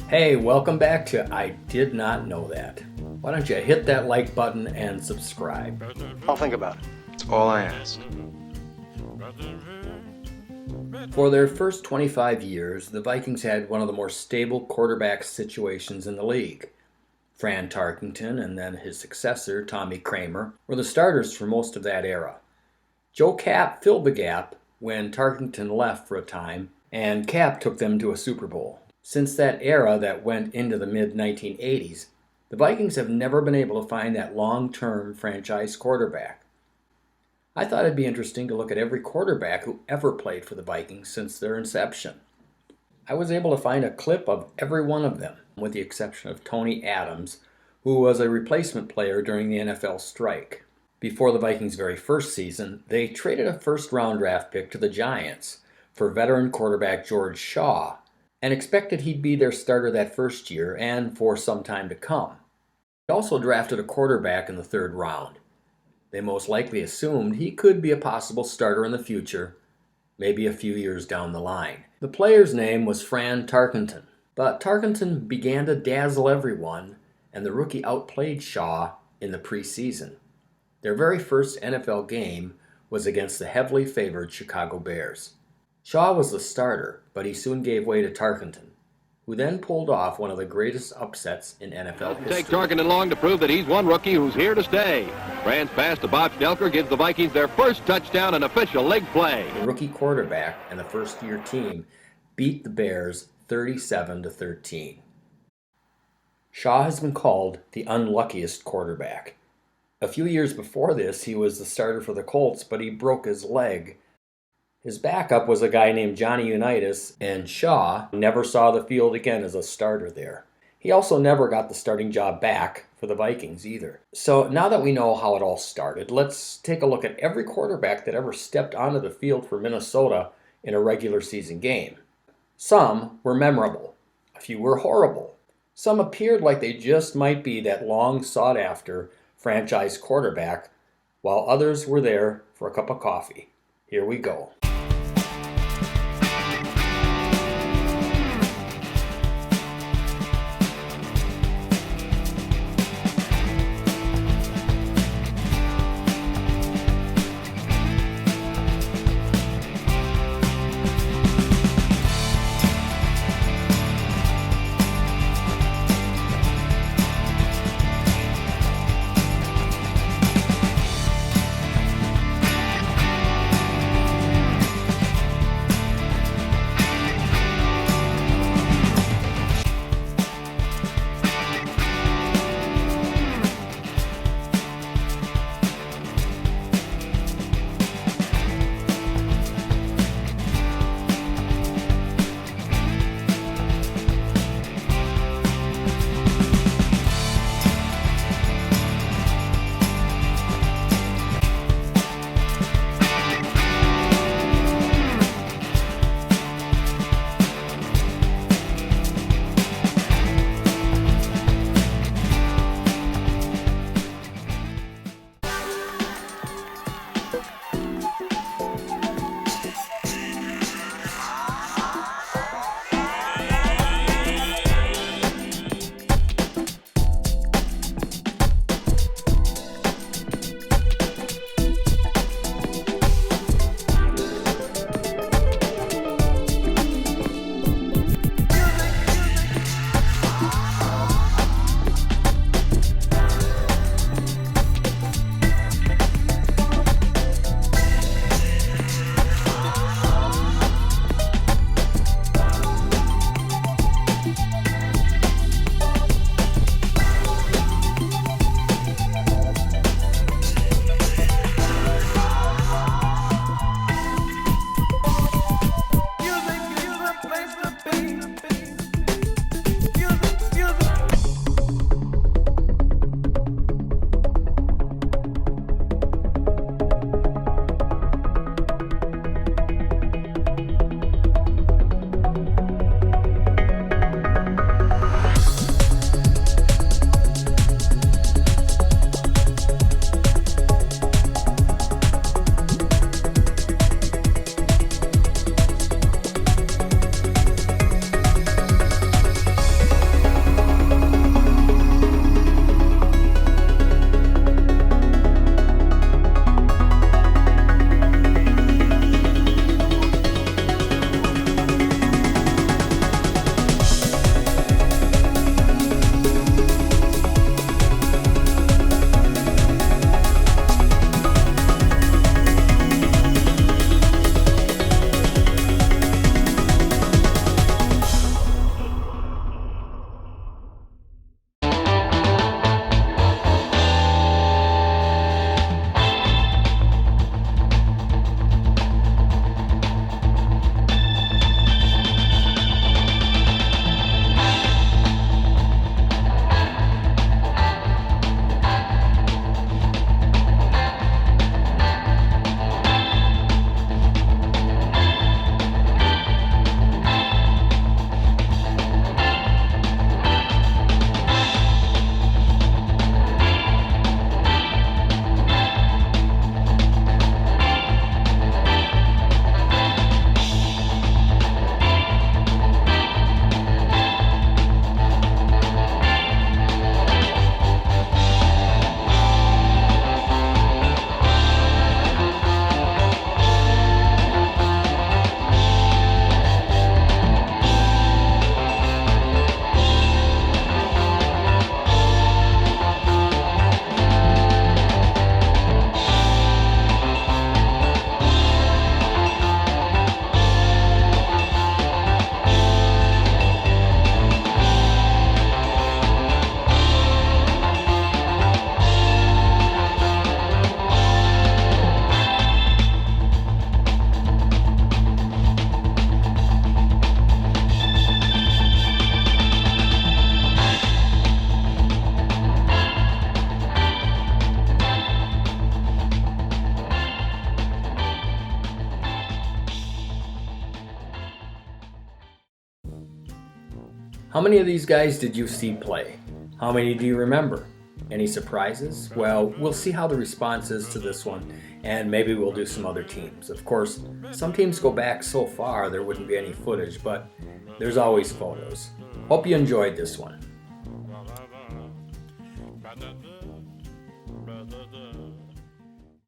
Hey, welcome back to I Did Not Know That. Why don't you hit that like button and subscribe? I'll think about it. That's all I ask. For their first 25 years, the Vikings had one of the more stable quarterback situations in the league. Fran Tarkenton and then his successor, Tommy Kramer, were the starters for most of that era. Joe Cap filled the gap when Tarkenton left for a time, and Cap took them to a Super Bowl. Since that era that went into the mid-1980s, the Vikings have never been able to find that long-term franchise quarterback. I thought it'd be interesting to look at every quarterback who ever played for the Vikings since their inception. I was able to find a clip of every one of them, with the exception of Tony Adams, who was a replacement player during the NFL strike. Before the Vikings' very first season, they traded a first-round draft pick to the Giants for veteran quarterback George Shaw, and expected he'd be their starter that first year and for some time to come. They also drafted a quarterback in the third round. They most likely assumed he could be a possible starter in the future, maybe a few years down the line. The player's name was Fran Tarkenton, but Tarkenton began to dazzle everyone, and the rookie outplayed Shaw in the preseason. Their very first NFL game was against the heavily favored Chicago Bears. Shaw was the starter, but he soon gave way to Tarkenton, who then pulled off one of the greatest upsets in NFL history. Take Tarkenton long to prove that he's one rookie who's here to stay. Fran's pass to Bob Stelker gives the Vikings their first touchdown and official leg play. The rookie quarterback and the first-year team beat the Bears 37-13. Shaw has been called the unluckiest quarterback. A few years before this, he was the starter for the Colts, but he broke his leg. His backup was a guy named Johnny Unitas, and Shaw never saw the field again as a starter there. He also never got the starting job back for the Vikings either. So now that we know how it all started, let's take a look at every quarterback that ever stepped onto the field for Minnesota in a regular season game. Some were memorable. A few were horrible. Some appeared like they just might be that long sought-after franchise quarterback, while others were there for a cup of coffee. Here we go. How many of these guys did you see play? How many do you remember? Any surprises? Well, we'll see how the response is to this one, and maybe we'll do some other teams. Of course, some teams go back so far there wouldn't be any footage, but there's always photos. Hope you enjoyed this one.